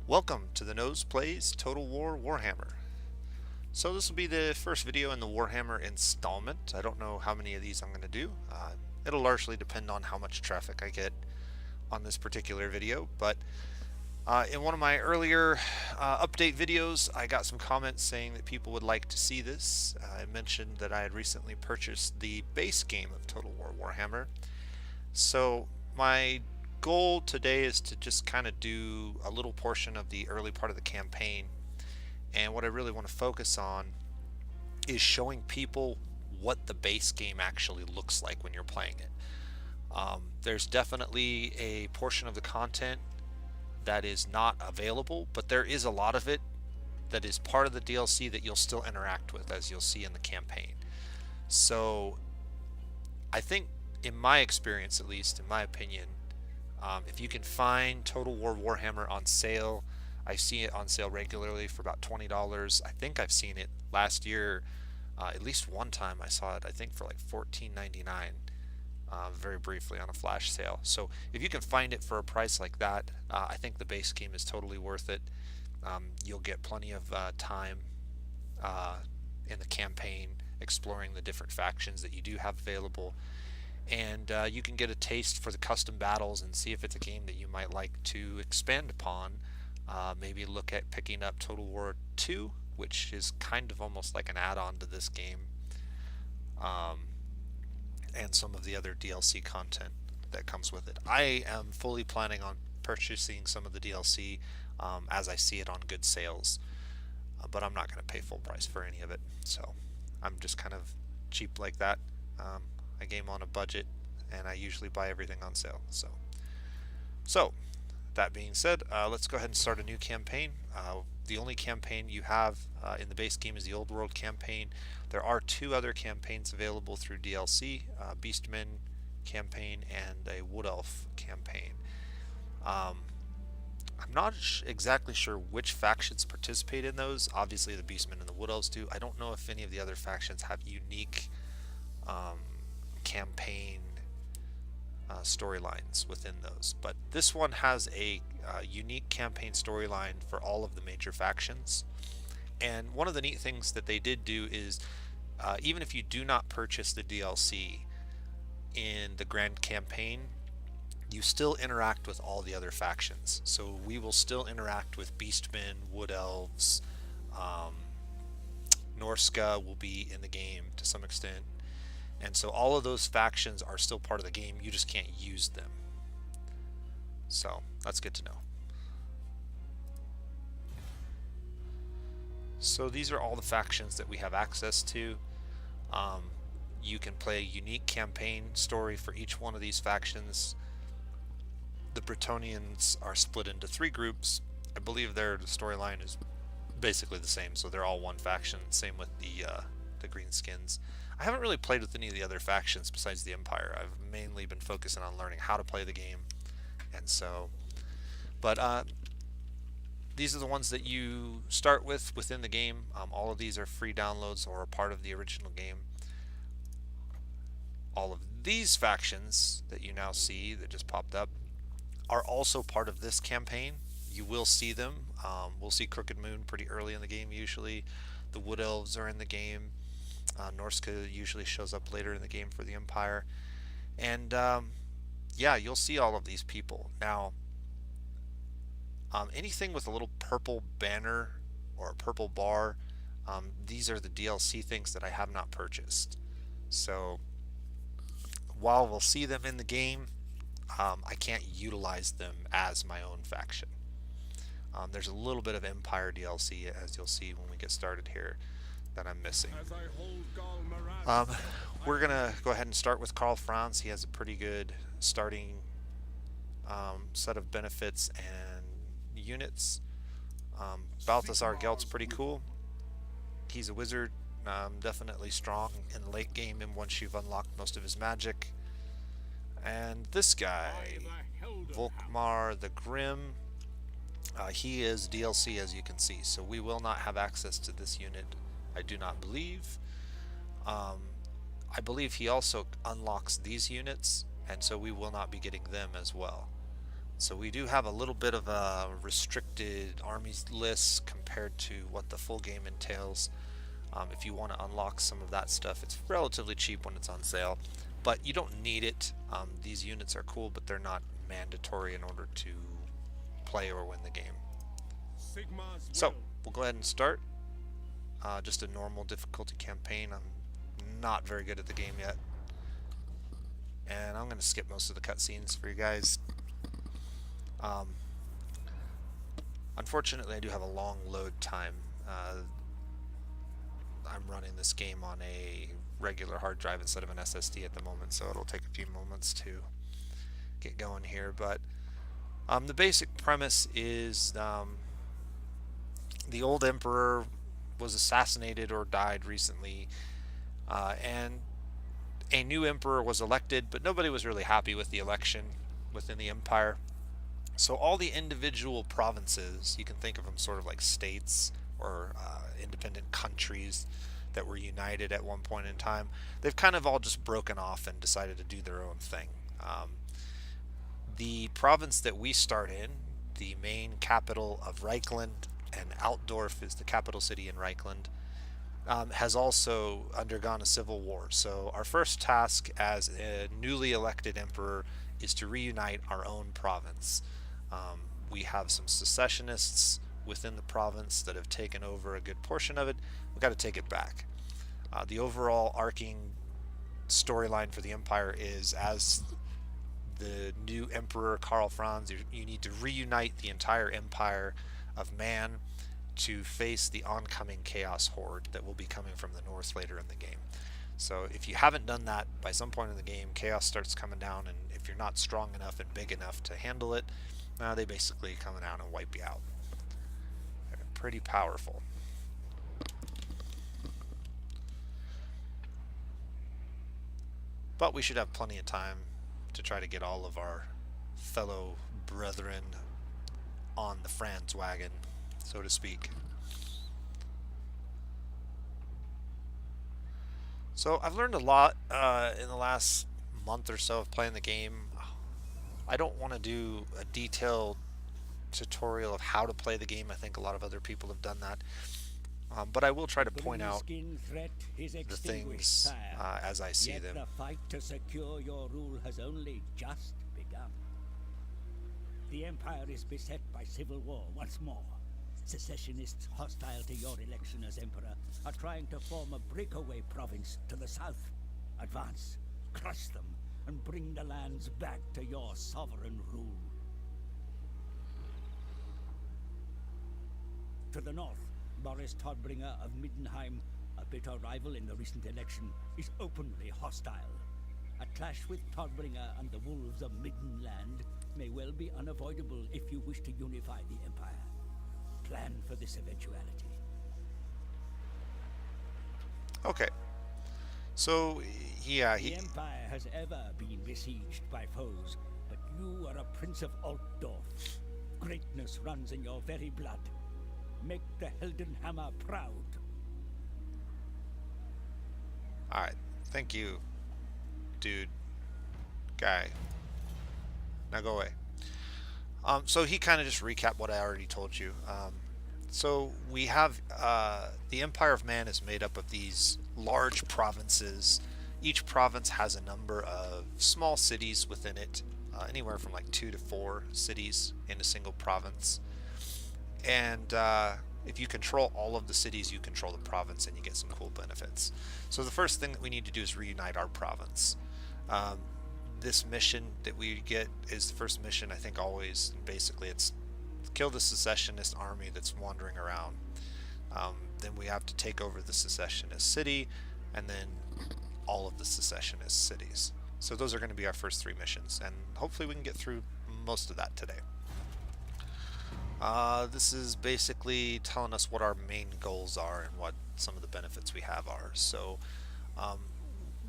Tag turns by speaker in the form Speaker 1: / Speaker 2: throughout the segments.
Speaker 1: Welcome to the Nose Plays Total War Warhammer. So this will be the first video in the Warhammer installment. I don't know how many of these I'm going to do. It'll largely depend on how much traffic I get on this particular video, but in one of my earlier update videos I got some comments saying that people would like to see this. I mentioned that I had recently purchased the base game of Total War Warhammer. So my goal today is to just kind of do a little portion of the early part of the campaign, and what I really want to focus on is showing people what the base game actually looks like when you're playing it. There's definitely a portion of the content that is not available, but there is a lot of it that is part of the DLC that you'll still interact with, as you'll see in the campaign. So I think, in my experience at least, in my opinion, if you can find Total War Warhammer on sale, I see it on sale regularly for about $20. I think I've seen it last year, at least one time I saw it, I think for like $14.99, very briefly on a flash sale. So if you can find it for a price like that, I think the base game is totally worth it. You'll get plenty of time in the campaign exploring the different factions that you do have available, and you can get a taste for the custom battles and see if it's a game that you might like to expand upon. Maybe look at picking up Total War 2, which is kind of almost like an add-on to this game, and some of the other DLC content that comes with it. I am fully planning on purchasing some of the DLC as I see it on good sales, but I'm not going to pay full price for any of it, so I'm just kind of cheap like that. I game on a budget, and I usually buy everything on sale. So that being said, let's go ahead and start a new campaign. The only campaign you have in the base game is the Old World campaign. There are two other campaigns available through DLC, Beastmen campaign and a Wood Elf campaign. I'm not exactly sure which factions participate in those. Obviously the Beastmen and the Wood Elves do. I don't know if any of the other factions have unique campaign storylines within those, but this one has a unique campaign storyline for all of the major factions. And one of the neat things that they did do is, even if you do not purchase the DLC in the grand campaign, you still interact with all the other factions. So we will still interact with Beastmen, Wood Elves, Norska will be in the game to some extent. And so all of those factions are still part of the game, you just can't use them. So that's good to know. So these are all the factions that we have access to. You can play a unique campaign story for each one of these factions. The Bretonnians are split into 3 groups. I believe their storyline is basically the same, so they're all one faction. Same with the Greenskins. I haven't really played with any of the other factions besides the Empire. I've mainly been focusing on learning how to play the game, and so, but these are the ones that you start with within the game. All of these are free downloads or a part of the original game. All of these factions that you now see that just popped up are also part of this campaign. You will see them. We'll see Crooked Moon pretty early in the game usually. The Wood Elves are in the game. Norska usually shows up later in the game for the Empire. And yeah, you'll see all of these people. Now, anything with a little purple banner or a purple bar, these are the DLC things that I have not purchased. So while we'll see them in the game, I can't utilize them as my own faction. There's a little bit of Empire DLC, as you'll see when we get started here, that I'm missing. We're gonna go ahead and start with Karl Franz. He has a pretty good starting set of benefits and units. Balthazar Gelt's pretty cool. He's a wizard, definitely strong in the late game and once you've unlocked most of his magic. And this guy, Volkmar the Grim, he is DLC, as you can see, so we will not have access to this unit, I do not believe. I believe he also unlocks these units, and so we will not be getting them as well. So we do have a little bit of a restricted armies list compared to what the full game entails. If you want to unlock some of that stuff, it's relatively cheap when it's on sale, but you don't need it. These units are cool, but they're not mandatory in order to play or win the game. So we'll go ahead and start. Just a normal difficulty campaign. I'm not very good at the game yet, and I'm going to skip most of the cutscenes for you guys. Unfortunately, I do have a long load time. I'm running this game on a regular hard drive instead of an SSD at the moment, so it'll take a few moments to get going here. But the basic premise is the old emperor was assassinated or died recently, and a new emperor was elected, but nobody was really happy with the election within the empire. So all the individual provinces, you can think of them sort of like states or independent countries that were united at one point in time, they've kind of all just broken off and decided to do their own thing. The province that we start in, the main capital of Reichland, and Altdorf is the capital city in Reichland, has also undergone a civil war. So our first task as a newly elected emperor is to reunite our own province. We have some secessionists within the province that have taken over a good portion of it. We've got to take it back. The overall arcing storyline for the empire is, as the new emperor Karl Franz, you need to reunite the entire empire of man to face the oncoming chaos horde that will be coming from the north later in the game. So if you haven't done that, by some point in the game, chaos starts coming down, and if you're not strong enough and big enough to handle it, they basically come down and wipe you out. They're pretty powerful. But we should have plenty of time to try to get all of our fellow brethren on the Franz wagon, so to speak. So I've learned a lot in the last month or so of playing the game. I don't want to do a detailed tutorial of how to play the game. I think a lot of other people have done that. But I will try to point out the things as I see them.
Speaker 2: The fight to secure your rule has only just begun. The Empire is beset by civil war once more. Secessionists hostile to your election as Emperor are trying to form a breakaway province to the south. Advance, crush them, and bring the lands back to your sovereign rule. To the north, Boris Todbringer of Middenheim, a bitter rival in the recent election, is openly hostile. A clash with Todbringer and the wolves of Middenland may well be unavoidable if you wish to unify the Empire. Plan for this eventuality.
Speaker 1: Okay. So, yeah,
Speaker 2: The Empire has ever been besieged by foes, but you are a prince of Altdorf. Greatness runs in your very blood. Make the Heldenhammer proud.
Speaker 1: Alright, thank you, dude. Guy. Now go away. So he kind of just recapped what I already told you. So we have the Empire of Man is made up of these large provinces. Each province has a number of small cities within it, anywhere from like 2 to 4 cities in a single province. And if you control all of the cities, you control the province, and you get some cool benefits. So the first thing that we need to do is reunite our province. This mission that we get is the first mission, I think, always. Basically, it's kill the secessionist army that's wandering around. Then we have to take over the secessionist city, and then all of the secessionist cities. So those are going to be our first 3 missions, and hopefully we can get through most of that today. This is basically telling us what our main goals are and what some of the benefits we have are. So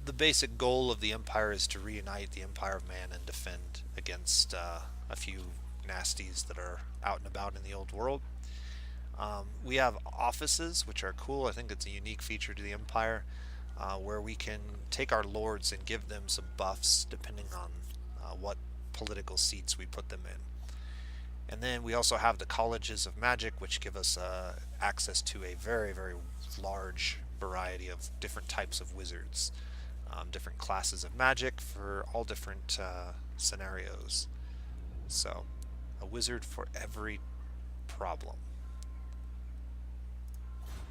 Speaker 1: the basic goal of the Empire is to reunite the Empire of Man and defend against a few nasties that are out and about in the old world. We have offices, which are cool. I think it's a unique feature to the Empire, where we can take our lords and give them some buffs depending on what political seats we put them in. And then we also have the colleges of magic, which give us access to a very, very large variety of different types of wizards, different classes of magic for all different scenarios. So, a wizard for every problem.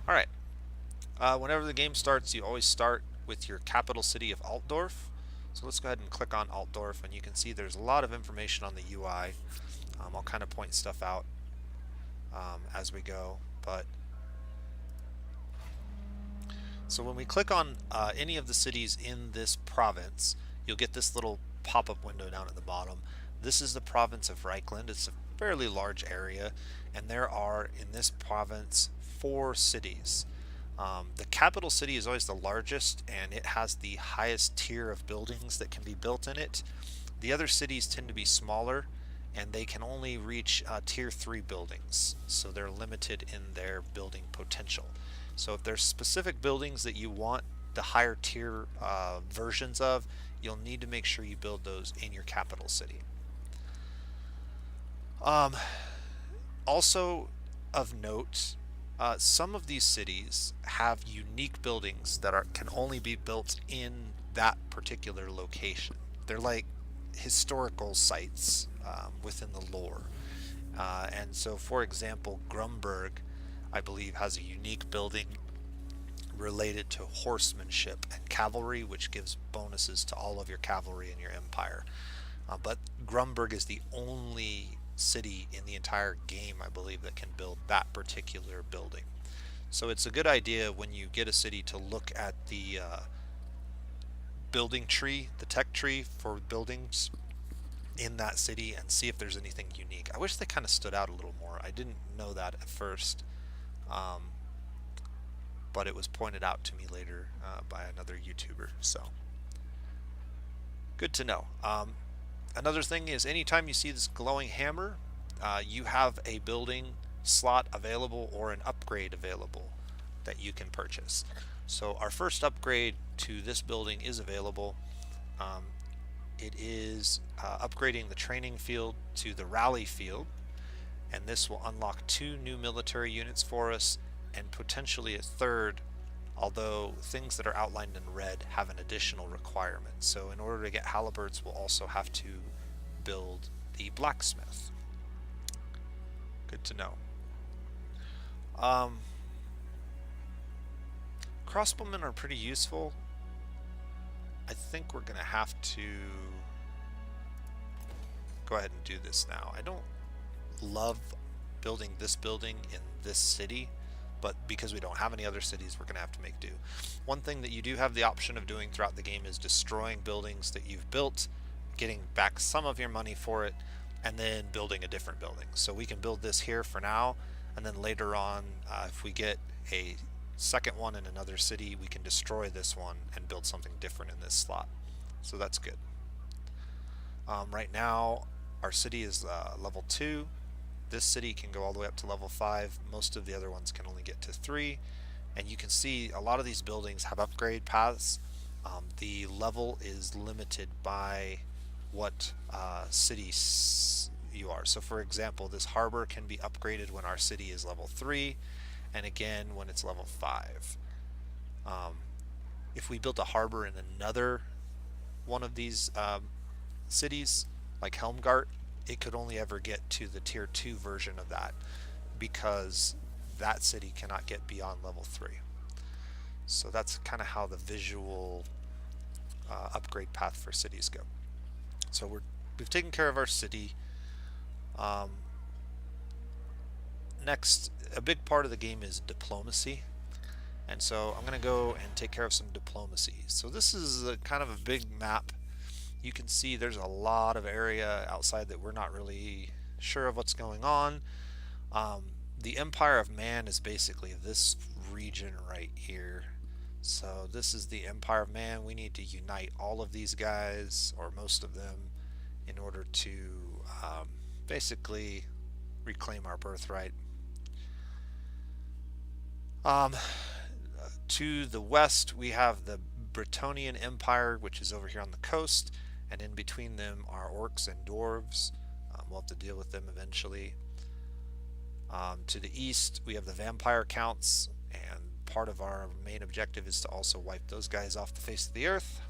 Speaker 1: Alright, whenever the game starts, you always start with your capital city of Altdorf. So let's go ahead and click on Altdorf, and you can see there's a lot of information on the UI. I'll kind of point stuff out as we go, but so when we click on any of the cities in this province, you'll get this little pop-up window down at the bottom. This is the province of Reichland. It's a fairly large area, and there are in this province 4 cities. The capital city is always the largest, and it has the highest tier of buildings that can be built in it. The other cities tend to be smaller, and they can only reach tier 3 buildings, so they're limited in their building potential. So if there's specific buildings that you want the higher tier versions of, you'll need to make sure you build those in your capital city. Also of note, some of these cities have unique buildings that can only be built in that particular location. They're like historical sites within the lore. And so, for example, Grumberg, I believe, has a unique building related to horsemanship and cavalry, which gives bonuses to all of your cavalry in your empire. But Grumberg is the only city in the entire game, I believe, that can build that particular building. So it's a good idea when you get a city to look at the building tree, the tech tree for buildings in that city, and see if there's anything unique. I wish they kind of stood out a little more. I didn't know that at first, but it was pointed out to me later by another YouTuber, so good to know. Another thing is, anytime you see this glowing hammer, you have a building slot available or an upgrade available that you can purchase. So our first upgrade to this building is available. It is upgrading the training field to the rally field, and this will unlock 2 new military units for us and potentially a third, although things that are outlined in red have an additional requirement. So in order to get halberds, we'll also have to build the blacksmith. Good to know. Crossbowmen are pretty useful. I think we're going to have to go ahead and do this now. I don't love building this building in this city, but because we don't have any other cities, we're going to have to make do. One thing that you do have the option of doing throughout the game is destroying buildings that you've built, getting back some of your money for it, and then building a different building. So we can build this here for now, and then later on, if we get a second one in another city, we can destroy this one and build something different in this slot. So that's good. Right now, our city is level 2. This city can go all the way up to level 5. Most of the other ones can only get to 3. And you can see a lot of these buildings have upgrade paths. The level is limited by what city you are. So for example, this harbor can be upgraded when our city is level 3, and again when it's level 5. If we built a harbor in another one of these cities, like Helmgart, it could only ever get to the tier 2 version of that, because that city cannot get beyond level 3. So that's kind of how the visual upgrade path for cities go. So we've taken care of our city. Next, a big part of the game is diplomacy, and so I'm going to go and take care of some diplomacy. So this is a kind of a big map. You can see there's a lot of area outside that we're not really sure of what's going on. The Empire of Man is basically this region right here. So this is the Empire of Man. We need to unite all of these guys, or most of them, in order to basically reclaim our birthright. To the west, we have the Bretonnian Empire, which is over here on the coast, and in between them are orcs and dwarves. We'll have to deal with them eventually. To the east, we have the vampire counts, and part of our main objective is to also wipe those guys off the face of the earth.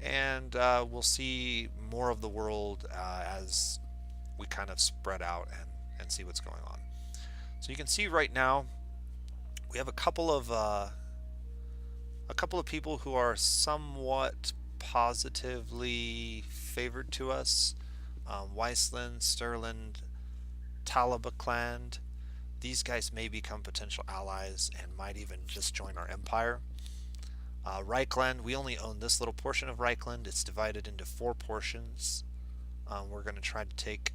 Speaker 1: And we'll see more of the world as we kind of spread out and see what's going on. So you can see right now we have a couple of people who are somewhat positively favored to us. Weisland, Stirland, Talabakland. These guys may become potential allies and might even just join our empire. Reichland, we only own this little portion of Reichland. It's divided into 4 portions. We're going to try to take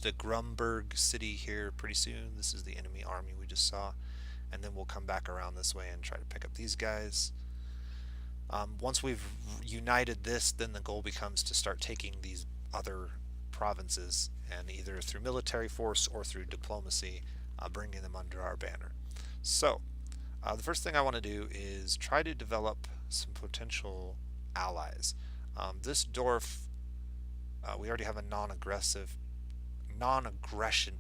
Speaker 1: the Grumberg city here pretty soon. This is the enemy army we just saw. And then we'll come back around this way and try to pick up these guys. Once we've united this, then the goal becomes to start taking these other provinces and either through military force or through diplomacy bringing them under our banner. So the first thing I want to do is try to develop some potential allies. This dwarf we already have a non-aggression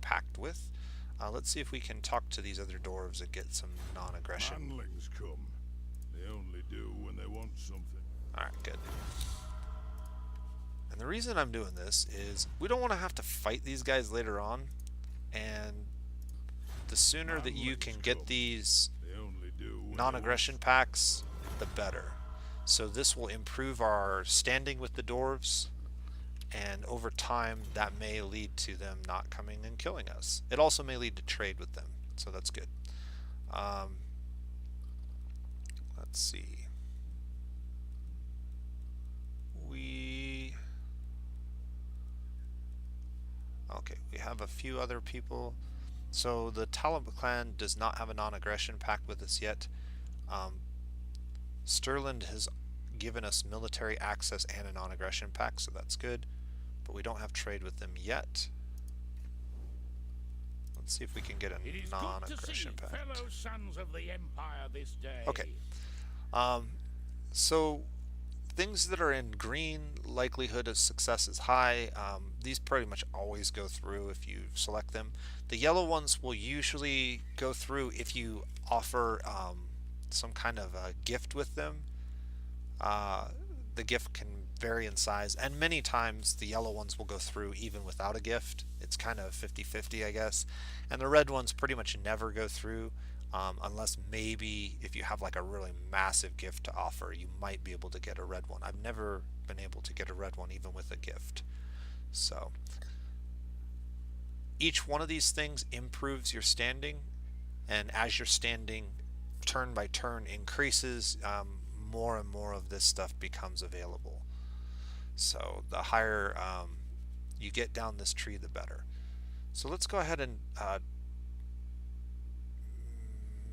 Speaker 1: pact with. Let's see if we can talk to these other dwarves and get some non-aggression.
Speaker 3: Manlings come. They only do when they want something.
Speaker 1: Alright, good. And the reason I'm doing this is we don't want to have to fight these guys later on, and the sooner that you can get these non-aggression packs, the better. So this will improve our standing with the dwarves, and over time that may lead to them not coming and killing us. It also may lead to trade with them, so that's good. Let's see. We have a few other people. So the Talib clan does not have a non-aggression pact with us yet. Stirland has given us military access and a non-aggression pact, so that's good. But we don't have trade with them yet. Let's see if we can get a non-aggression pact.
Speaker 4: Fellow sons of the Empire this day.
Speaker 1: Okay. So things that are in green, likelihood of success is high. These pretty much always go through if you select them. The yellow ones will usually go through if you offer some kind of a gift with them. The gift can vary in size, and many times the yellow ones will go through even without a gift. It's kind of 50-50, I guess. And the red ones pretty much never go through, unless maybe if you have like a really massive gift to offer, you might be able to get a red one. I've never been able to get a red one even with a gift. So each one of these things improves your standing, and as your standing turn by turn increases, more and more of this stuff becomes available. So the higher you get down this tree, the better. So let's go ahead and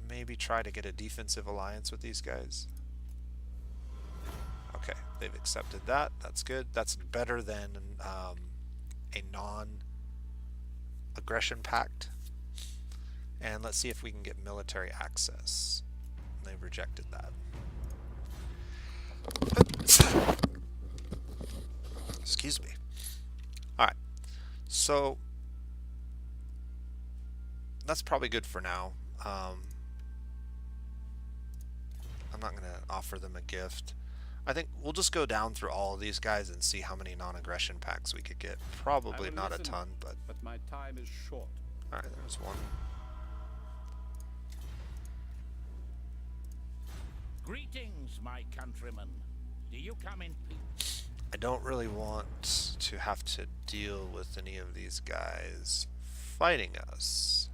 Speaker 1: maybe try to get a defensive alliance with these guys. Okay, they've accepted that. That's good. That's better than a non-aggression pact. And let's see if we can get military access. They've rejected that. Excuse me. Alright, so that's probably good for now. I'm not going to offer them a gift. I think we'll just go down through all of these guys and see how many non-aggression packs we could get. Probably not a ton, but
Speaker 4: my time is short.
Speaker 1: Alright, there's one.
Speaker 4: Greetings, my countrymen. Do you come in peace?
Speaker 1: I don't really want to have to deal with any of these guys fighting us.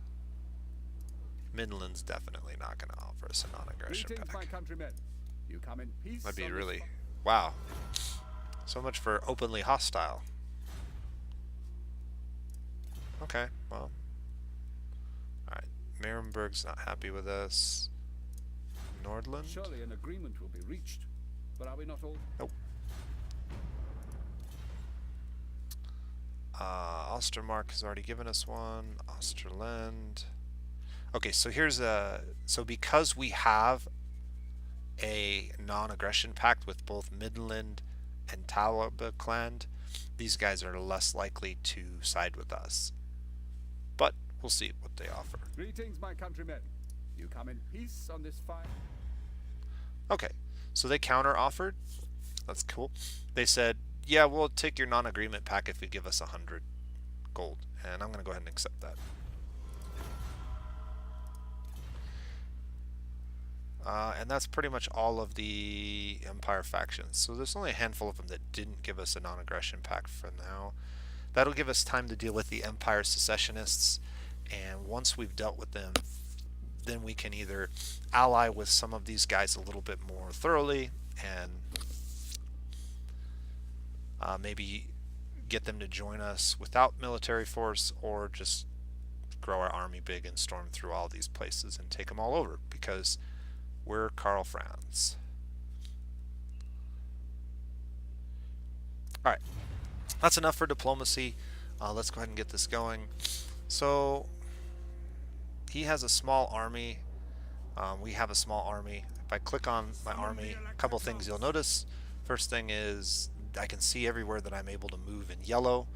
Speaker 1: Midland's definitely not going to offer us a non-aggression
Speaker 5: Greetings,
Speaker 1: pack.
Speaker 5: my countrymen. You come in peace.
Speaker 1: That'd be really... Wow. So much for openly hostile. Okay, well. Alright, Merenberg's not happy with us. Nordland?
Speaker 5: Surely an agreement will be reached, but are we not all?
Speaker 1: Nope. Ostermark has already given us one. Osterland. Okay, so here's a... So because we have a non-aggression pact with both Midland and Talabakland, these guys are less likely to side with us. But we'll see what they offer.
Speaker 5: Greetings, my countrymen. You come in peace on this fine.
Speaker 1: Okay, so they counter offered. That's cool. They said, yeah, we'll take your non-agreement pack if you give us 100 gold. And I'm going to go ahead and accept that. And that's pretty much all of the Empire factions. So there's only a handful of them that didn't give us a non-aggression pact for now. That'll give us time to deal with the Empire secessionists, and once we've dealt with them, then we can either ally with some of these guys a little bit more thoroughly and maybe get them to join us without military force, or just grow our army big and storm through all these places and take them all over, because we're Karl Franz. Alright, that's enough for diplomacy. Let's go ahead and get this going. So, he has a small army. We have a small army. If I click on my army, a couple things you'll notice. First thing is I can see everywhere that I'm able to move in yellow.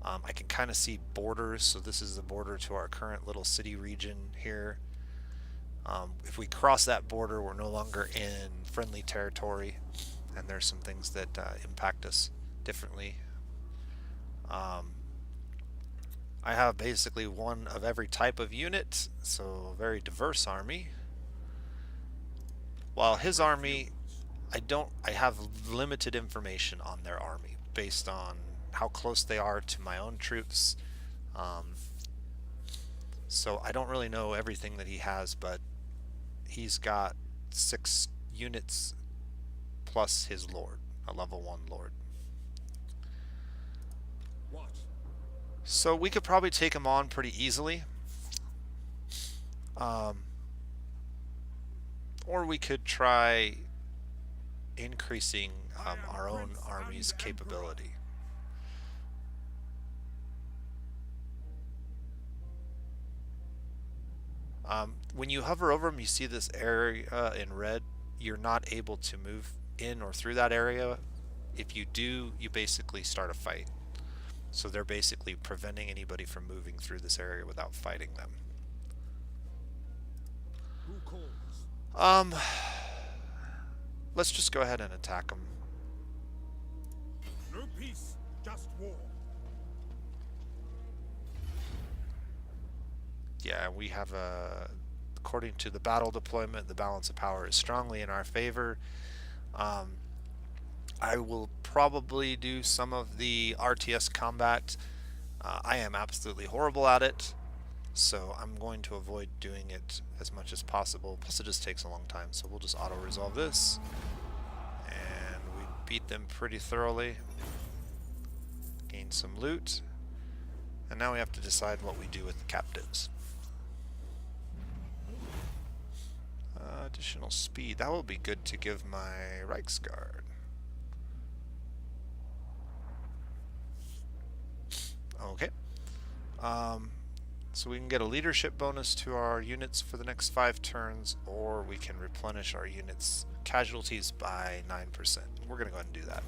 Speaker 1: I can kind of see borders, so this is the border to our current little city region here. If we cross that border, we're no longer in friendly territory, and there's some things that impact us differently. I have basically one of every type of unit, so a very diverse army. While his army, I have limited information on their army based on how close they are to my own troops. So I don't really know everything that he has, but he's got 6 units plus his lord, a level 1 lord. So we could probably take him on pretty easily. Or we could try increasing our own army's capability. When you hover over them, you see this area in red. You're not able to move in or through that area. If you do, you basically start a fight. So they're basically preventing anybody from moving through this area without fighting them. Let's just go ahead and attack them.
Speaker 3: No peace, just war.
Speaker 1: Yeah, we have according to the battle deployment, the balance of power is strongly in our favor. I will probably do some of the RTS combat. I am absolutely horrible at it, so I'm going to avoid doing it as much as possible. Plus it just takes a long time, so we'll just auto-resolve this. And we beat them pretty thoroughly. Gain some loot. And now we have to decide what we do with the captives. Additional speed. That will be good to give my Reichsguard. Okay. So we can get a leadership bonus to our units for the next 5 turns, or we can replenish our units' casualties by 9%. We're going to go ahead and do that.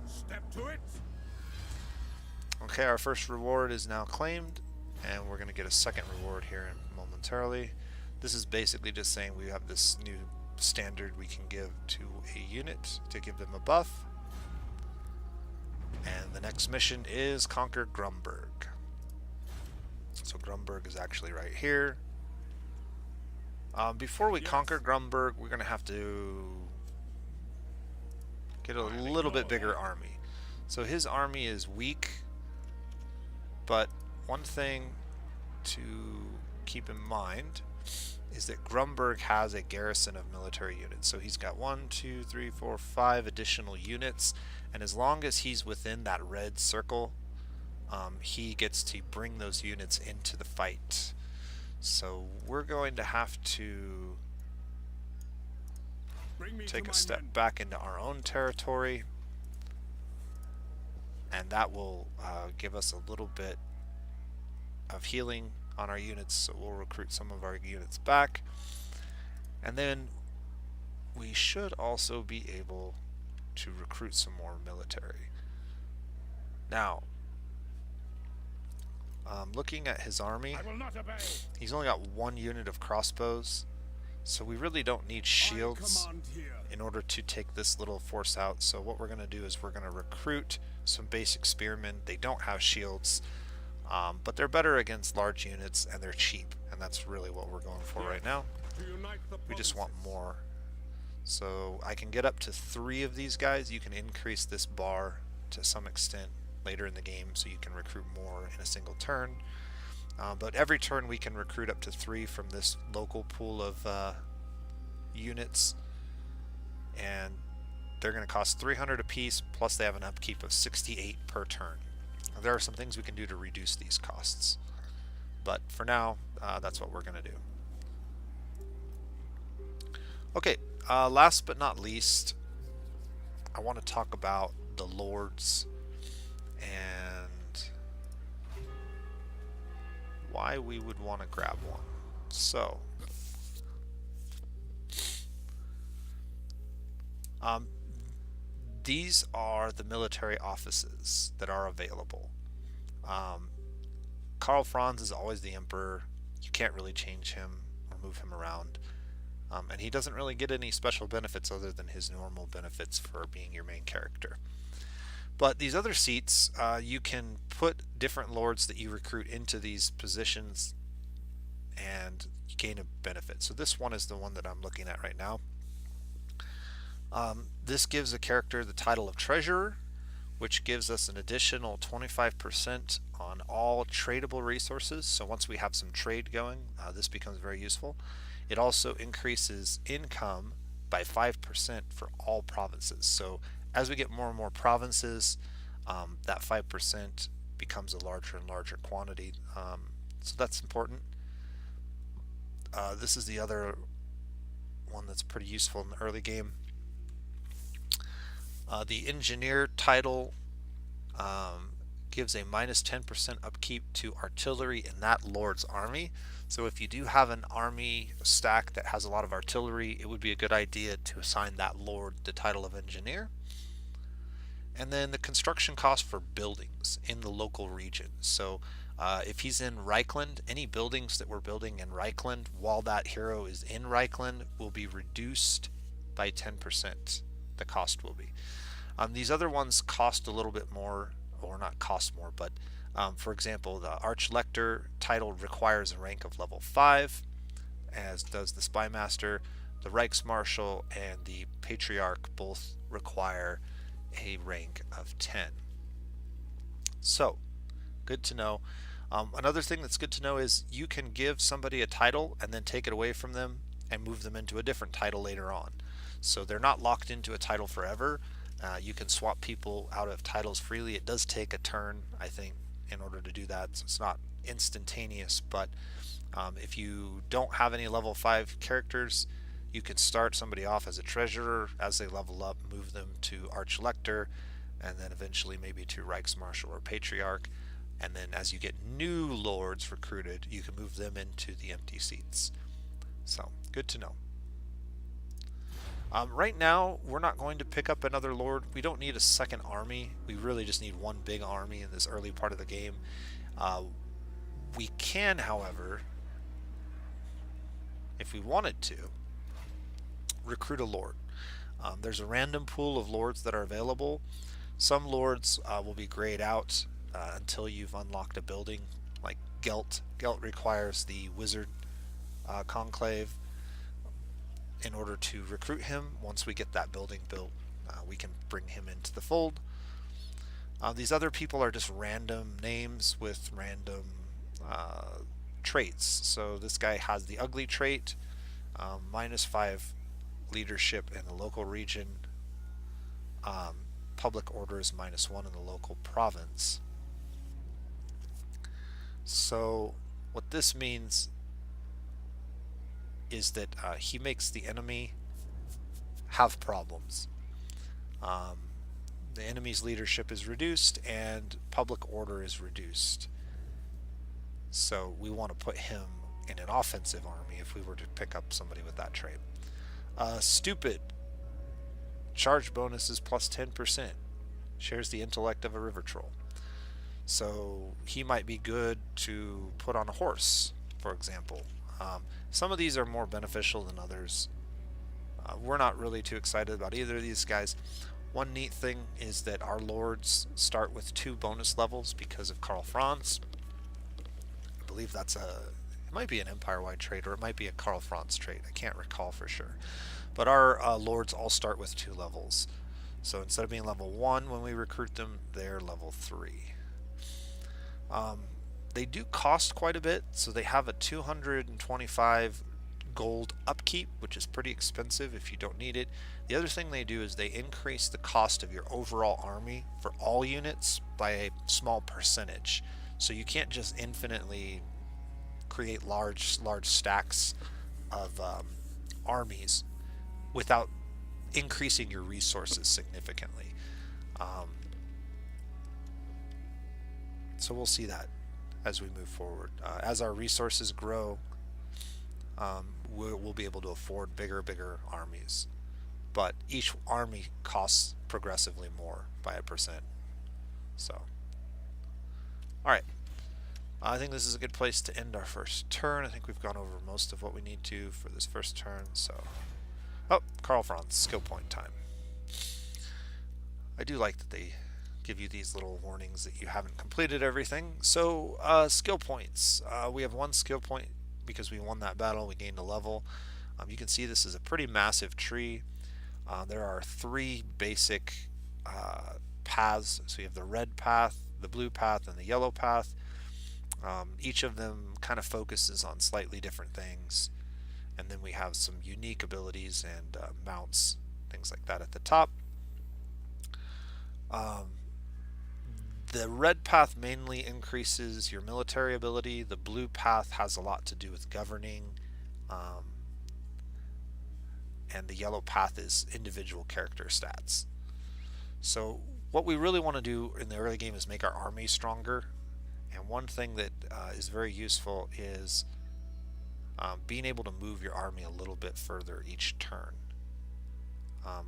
Speaker 3: Step to it.
Speaker 1: Okay, our first reward is now claimed, and we're going to get a second reward here momentarily. This is basically just saying we have this new standard we can give to a unit to give them a buff. And the next mission is Conquer Grumberg. So Grumberg is actually right here. Before we conquer Grumberg, we're going to have to get a little bit bigger army. So his army is weak, but one thing to keep in mind is that Grumberg has a garrison of military units. So he's got 1, 2, 3, 4, 5 additional units, and as long as he's within that red circle, he gets to bring those units into the fight. So we're going to have to take a step back into our own territory, and that will give us a little bit of healing on our units, so we'll recruit some of our units back, and then we should also be able to recruit some more military. Now, looking at his army,
Speaker 4: I will not obey.
Speaker 1: he's only got 1 unit of crossbows, so we really don't need shields in order to take this little force out. So what we're going to do is we're going to recruit some basic spearmen. They don't have shields, but they're better against large units and they're cheap, and that's really what we're going for right now. We just want more. So I can get up to 3 of these guys. You can increase this bar to some extent later in the game so you can recruit more in a single turn. But every turn we can recruit up to 3 from this local pool of units, and they're going to cost 300 apiece, plus they have an upkeep of 68 per turn. Now, there are some things we can do to reduce these costs, but for now that's what we're going to do. Okay, last but not least, I want to talk about the lords and why we would want to grab one. So, these are the military offices that are available. Karl Franz is always the emperor. You can't really change him or move him around. And he doesn't really get any special benefits other than his normal benefits for being your main character. But these other seats, you can put different lords that you recruit into these positions and you gain a benefit. So this one is the one that I'm looking at right now. This gives a character the title of treasurer, which gives us an additional 25% on all tradable resources. So once we have some trade going, this becomes very useful. It also increases income by 5% for all provinces. So as we get more and more provinces, that 5% becomes a larger and larger quantity. So that's important. This is the other one that's pretty useful in the early game. The engineer title gives a minus 10% upkeep to artillery in that lord's army. So if you do have an army stack that has a lot of artillery, it would be a good idea to assign that lord the title of engineer. And then the construction cost for buildings in the local region. So if he's in Reichland, any buildings that we're building in Reichland while that hero is in Reichland will be reduced by 10%. The cost will be. These other ones cost a little bit more, or not cost more, but for example, the Archlector title requires a rank of level 5, as does the Spymaster. The Reichsmarschall and the Patriarch both require a rank of 10. So, good to know. Another thing that's good to know is you can give somebody a title and then take it away from them and move them into a different title later on. So they're not locked into a title forever. You can swap people out of titles freely. It does take a turn, I think, in order to do that. So it's not instantaneous, but if you don't have any level 5 characters, you can start somebody off as a treasurer. As they level up, move them to Archlector, and then eventually maybe to Reichsmarschall or Patriarch. And then as you get new lords recruited, you can move them into the empty seats. So, good to know. Right now, we're not going to pick up another lord. We don't need a second army. We really just need one big army in this early part of the game. We can, however, if we wanted to, recruit a lord. There's a random pool of lords that are available. Some lords will be grayed out until you've unlocked a building, like Gelt. Gelt requires the wizard conclave in order to recruit him. Once we get that building built, we can bring him into the fold. These other people are just random names with random traits. So this guy has the ugly trait, -5 leadership in the local region, public order is -1 in the local province. So what this means is that he makes the enemy have problems. The enemy's leadership is reduced and public order is reduced. So we want to put him in an offensive army if we were to pick up somebody with that trait. Stupid charge bonus is plus 10%. Shares the intellect of a river troll. So he might be good to put on a horse, for example. Some of these are more beneficial than others. We're not really too excited about either of these guys. One neat thing is that our lords start with 2 bonus levels because of Karl Franz. I believe that's it might be an Empire-wide trait, or it might be a Karl Franz trait. I can't recall for sure. But our lords all start with 2 levels. So instead of being level 1 when we recruit them, they're level 3. They do cost quite a bit, so they have a 225 gold upkeep, which is pretty expensive if you don't need it. The other thing they do is they increase the cost of your overall army for all units by a small percentage. So you can't just infinitely create large stacks of armies without increasing your resources significantly. So we'll see that as we move forward. As our resources grow, we'll be able to afford bigger armies. But each army costs progressively more by a percent. So, alright. I think this is a good place to end our first turn. I think we've gone over most of what we need to for this first turn. So, oh, Karl Franz, skill point time. I do like that they give you these little warnings that you haven't completed everything. So, skill points. We have 1 skill point because we won that battle. We gained a level. You can see this is a pretty massive tree. There are 3 basic paths. So you have the red path, the blue path, and the yellow path. Each of them kind of focuses on slightly different things. And then we have some unique abilities and mounts, things like that at the top. The red path mainly increases your military ability. The blue path has a lot to do with governing. And the yellow path is individual character stats. So what we really want to do in the early game is make our army stronger. And one thing that is very useful is being able to move your army a little bit further each turn.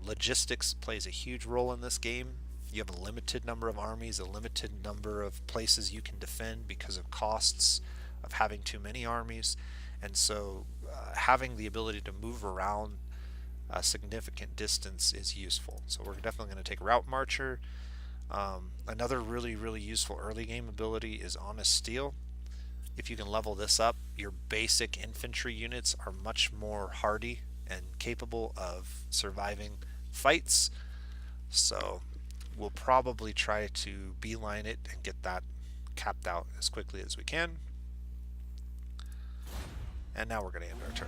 Speaker 1: Logistics plays a huge role in this game. You have a limited number of armies, a limited number of places you can defend because of costs of having too many armies. And so having the ability to move around a significant distance is useful. So we're definitely going to take Route Marcher. Another really useful early game ability is Honest Steel. If you can level this up, your basic infantry units are much more hardy and capable of surviving fights. So we'll probably try to beeline it and get that capped out as quickly as we can. And now we're going to end our turn.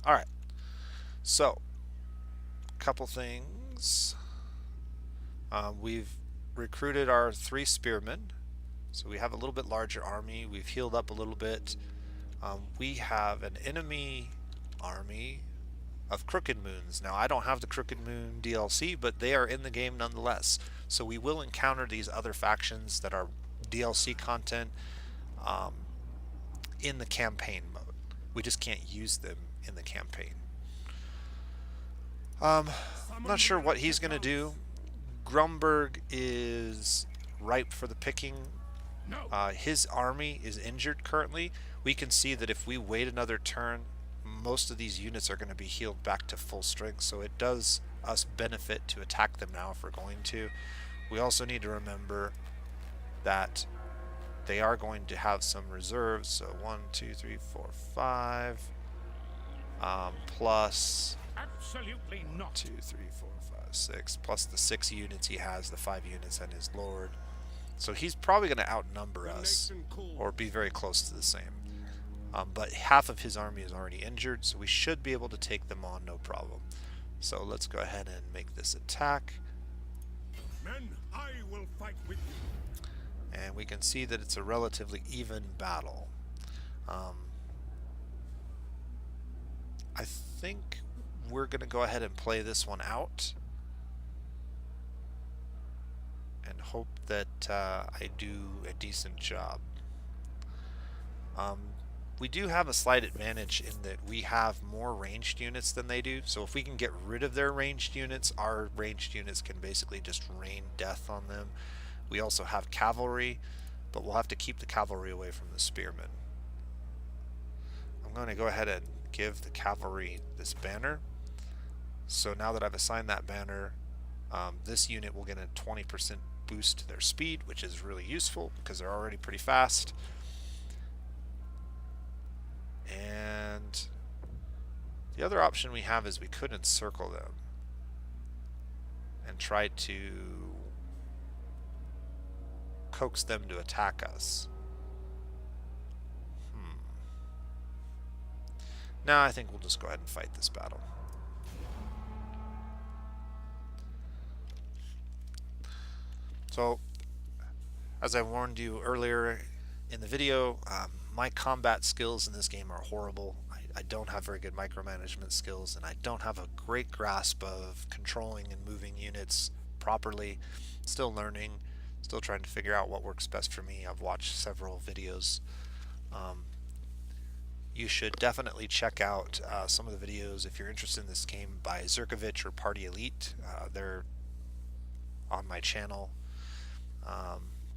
Speaker 1: Alright, so a couple things. We've recruited our 3 spearmen, so we have a little bit larger army. We've healed up a little bit. We have an enemy army of Crooked Moons. Now, I don't have the Crooked Moon DLC, but they are in the game nonetheless. So we will encounter these other factions that are DLC content in the campaign mode. We just can't use them in the campaign. I'm not sure what he's going to do. Grumberg is ripe for the picking. His army is injured currently. We can see that if we wait another turn, most of these units are going to be healed back to full strength, so it does us benefit to attack them now if we're going to. We also need to remember that they are going to have some reserves, so 1, 2, 3, 4, 5, plus
Speaker 4: Absolutely not.
Speaker 1: 2, 3, 4, 5, 6, plus the 6 units he has, the 5 units and his lord. So he's probably going to outnumber us, or be very close to the same. But half of his army is already injured, so we should be able to take them on no problem. So let's go ahead and make this attack.
Speaker 3: Men, I will fight with you.
Speaker 1: And we can see that it's a relatively even battle. I think we're going to go ahead and play this one out. and hope that I do a decent job. We do have a slight advantage in that we have more ranged units than they do, so if we can get rid of their ranged units, our ranged units can basically just rain death on them. We also have cavalry, but we'll have to keep the cavalry away from the spearmen. I'm going to go ahead and give the cavalry this banner. So now that I've assigned that banner, this unit will get a 20% boost to their speed, which is really useful because they're already pretty fast. And the other option we have is we could encircle them and try to coax them to attack us. Now I think we'll just go ahead and fight this battle. So, as I warned you earlier in the video, my combat skills in this game are horrible. I don't have very good micromanagement skills, and I don't have a great grasp of controlling and moving units properly. Still learning, still trying to figure out what works best for me. I've watched several videos. You should definitely check out some of the videos if you're interested in this game by Zerkovich or Party Elite. They're on my channel.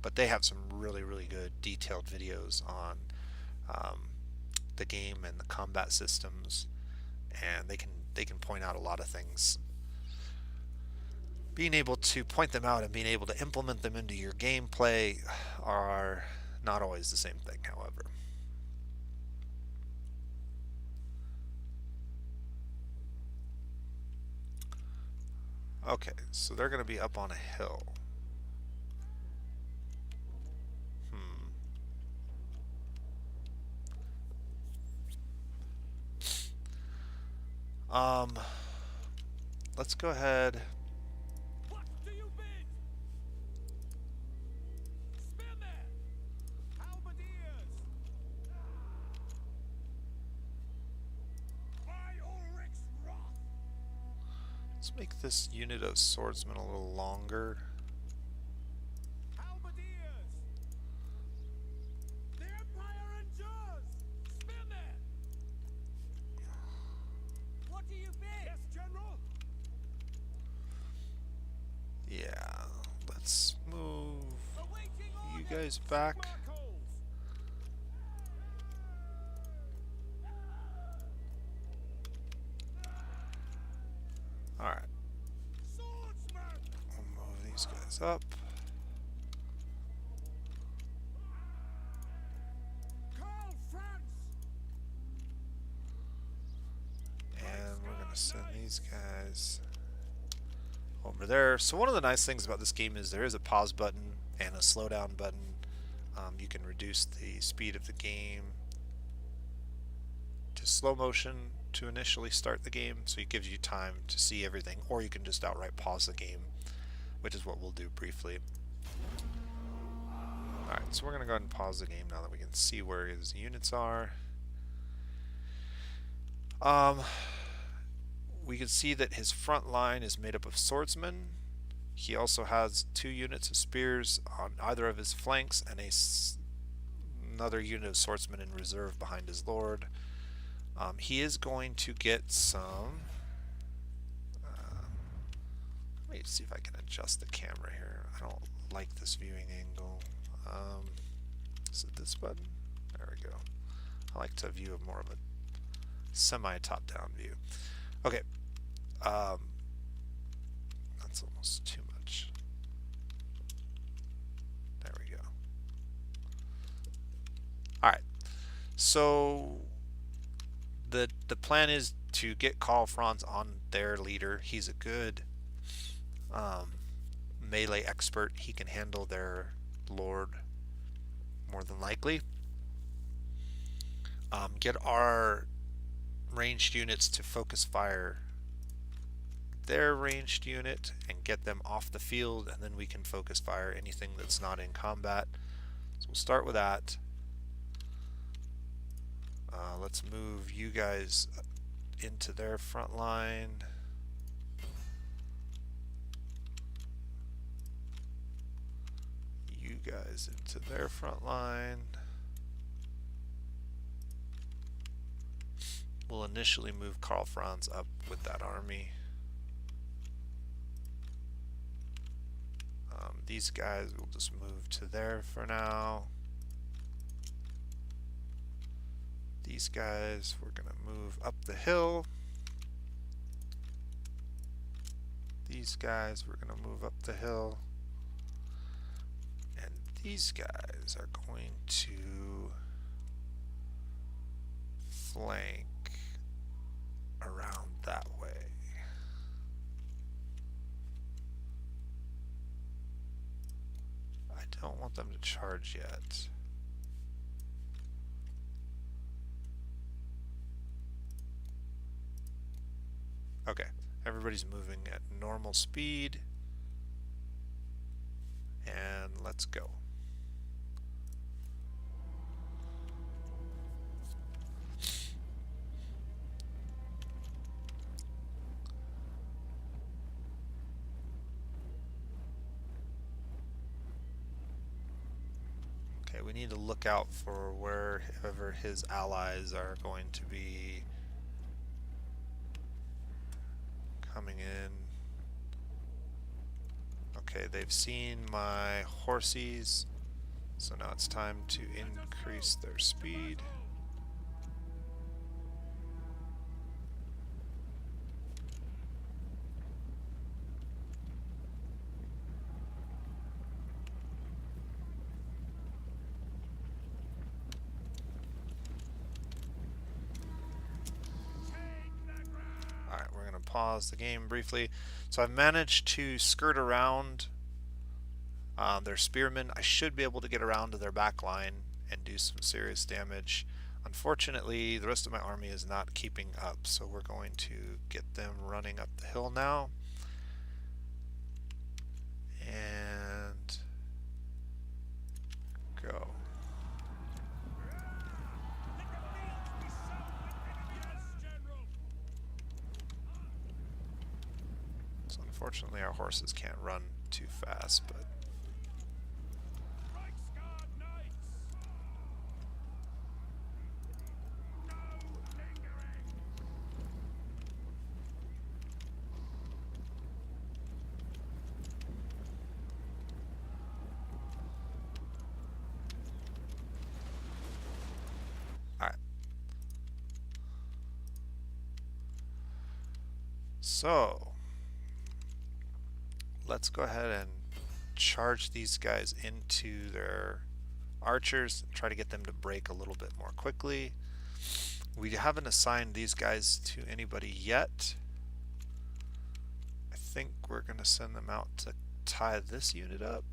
Speaker 1: But they have some really, really good detailed videos on the game and the combat systems, and they can point out a lot of things. Being able to point them out and being able to implement them into your gameplay are not always the same thing, however. Okay, so they're going to be up on a hill. Let's go ahead.
Speaker 3: What do you bid? Spearmen! Halberdiers! By Ulrich's wrath!
Speaker 1: Let's make this unit of swordsmen a little longer.
Speaker 3: Halberdiers! The Empire endures! Spearmen! What do you bid? Yes, General!
Speaker 1: Yeah, let's move
Speaker 3: Awaiting
Speaker 1: you
Speaker 3: orders.
Speaker 1: guys back.
Speaker 3: Workholes.
Speaker 1: Alright,
Speaker 3: Swordsman!
Speaker 1: we'll move these guys up.
Speaker 3: Call France!
Speaker 1: And we're going to send these guys over there. So one of the nice things about this game is there is a pause button and a slowdown button. You can reduce the speed of the game to slow motion to initially start the game, so it gives you time to see everything, or you can just outright pause the game, which is what we'll do briefly. Alright, so we're going to go ahead and pause the game now that we can see where his units are. We can see that his front line is made up of swordsmen. He also has 2 units of spears on either of his flanks and another unit of swordsmen in reserve behind his lord. He is going to get some... let me see if I can adjust the camera here. I don't like this viewing angle. Is it this button? There we go. I like to view more of a semi-top-down view. Okay. That's almost too much. There we go. Alright. So the plan is to get Karl Franz on their leader. He's a good melee expert. He can handle their lord more than likely. Get our ranged units to focus fire their ranged unit and get them off the field, and then we can focus fire anything that's not in combat. So we'll start with that. Let's move you guys into their front line. guys into their front line. We'll initially move Karl Franz up with that army. These guys will just move to there for now. These guys, we're going to move up the hill. These guys, we're going to move up the hill. And these guys are going to flank around that way. I don't want them to charge yet. Okay, everybody's moving at normal speed, and let's go. Okay, we need to look out for wherever his allies are going to be coming in. Okay, they've seen my horsies, so now it's time to increase their speed. Pause the game briefly. So I've managed to skirt around their spearmen. I should be able to get around to their back line and do some serious damage. Unfortunately, the rest of my army is not keeping up, so we're going to get them running up the hill now. And go. Unfortunately, our horses can't run too fast, but all right. So let's go ahead and charge these guys into their archers and try to get them to break a little bit more quickly. We haven't assigned these guys to anybody yet. I think we're going to send them out to tie this unit up.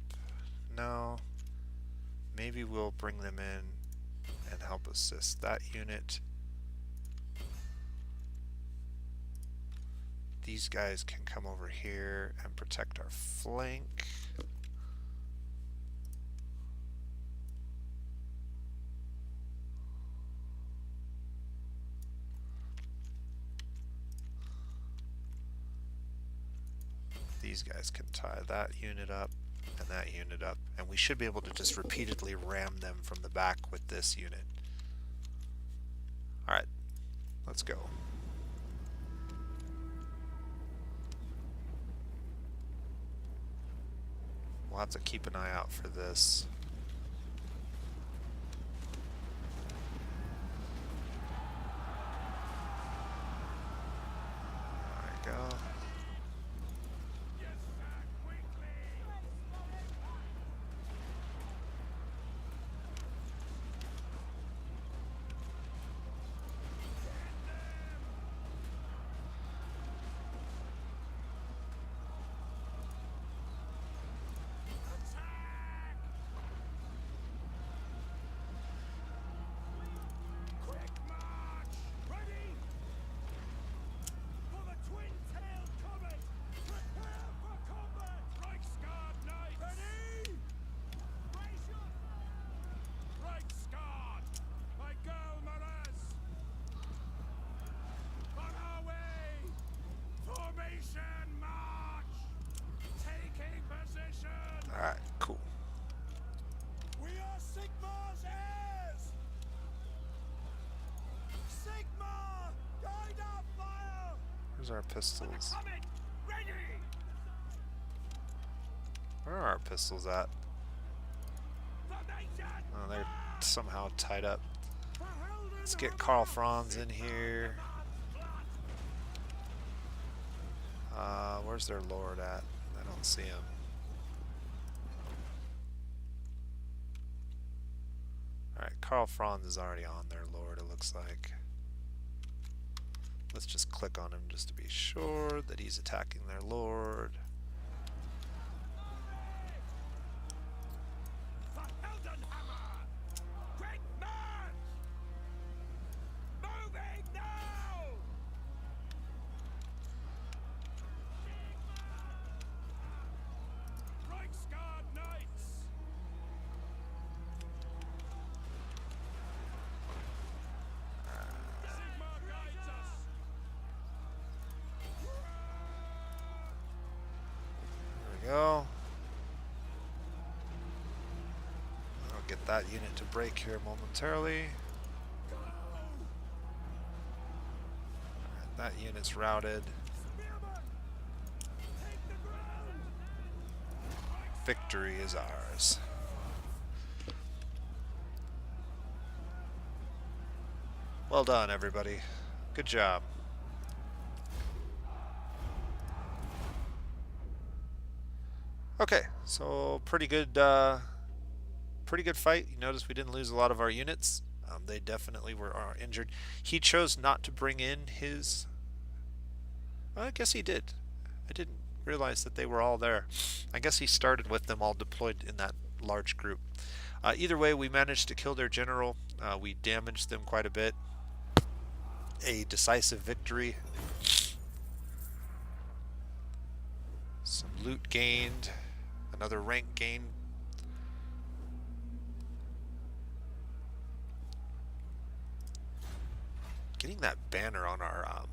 Speaker 1: No. Maybe we'll bring them in and help assist that unit. These guys can come over here and protect our flank. These guys can tie that unit up and that unit up, and we should be able to just repeatedly ram them from the back with this unit. Alright, let's go. We'll have to keep an eye out for this. There we go. our pistols? Where are our pistols at? Oh, they're somehow tied up. Let's get Karl Franz in here. Where's their lord at? I don't see him. Alright, Karl Franz is already on their lord, it looks like. Let's just click on him just to be sure that he's attacking their lord. Go. I'll get that unit to break here momentarily. Alright, that unit's routed. Victory is ours. Well done, everybody. Good job. Okay, so pretty good fight. You notice we didn't lose a lot of our units. They definitely were injured. He chose not to bring in his... Well, I guess he did. I didn't realize that they were all there. I guess he started with them all deployed in that large group. Either way, we managed to kill their general. We damaged them quite a bit. A decisive victory. Some loot gained. Another rank gain. Getting that banner on our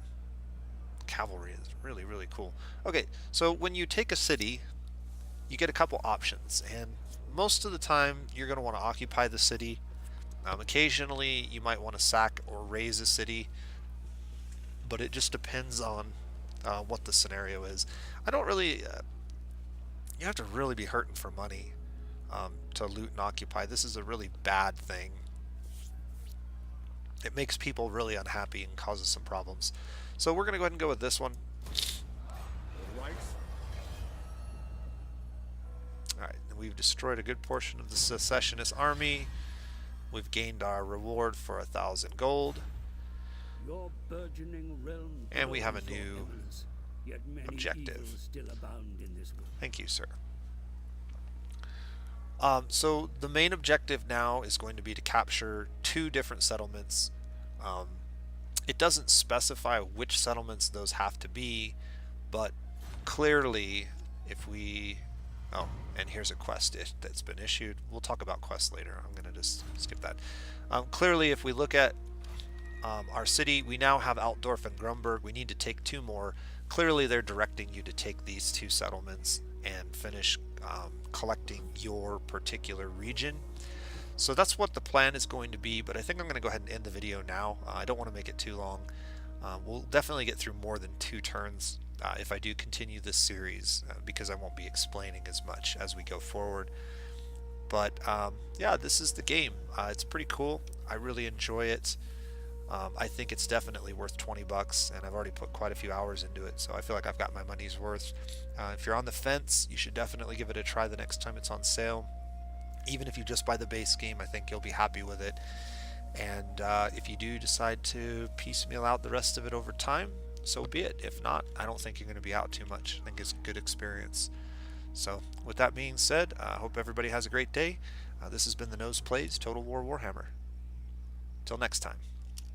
Speaker 1: cavalry is really, really cool. Okay, so when you take a city, you get a couple options, and most of the time you're going to want to occupy the city. Occasionally you might want to sack or raise a city, but it just depends on what the scenario is. I don't really... you have to really be hurting for money to loot and occupy. This is a really bad thing. It makes people really unhappy and causes some problems. So we're going to go ahead and go with this one. Alright, we've destroyed a good portion of the secessionist army. We've gained our reward for 1,000 gold.
Speaker 2: Your burgeoning realm
Speaker 1: And we have a
Speaker 2: grows
Speaker 1: new
Speaker 2: for eminence, yet many
Speaker 1: objective.
Speaker 2: evils still abound in this world.
Speaker 1: Thank you, sir. So the main objective now is going to be to capture 2 different settlements. It doesn't specify which settlements those have to be, but clearly if we... Oh, and here's a quest that's been issued. We'll talk about quests later. I'm going to just skip that. Clearly, if we look at our city, we now have Altdorf and Grumberg. We need to take 2 more. Clearly, they're directing you to take these 2 settlements and finish collecting your particular region. So that's what the plan is going to be, but I think I'm going to go ahead and end the video now. I don't want to make it too long. We'll definitely get through more than 2 turns if I do continue this series, because I won't be explaining as much as we go forward. But yeah, this is the game. It's pretty cool. I really enjoy it. I think it's definitely worth 20 bucks, and I've already put quite a few hours into it, so I feel like I've got my money's worth. If you're on the fence, you should definitely give it a try the next time it's on sale. Even if you just buy the base game, I think you'll be happy with it. And if you do decide to piecemeal out the rest of it over time, so be it. If not, I don't think you're going to be out too much. I think it's a good experience. So with that being said, I hope everybody has a great day. This has been the Nose Plays Total War Warhammer. Till next time.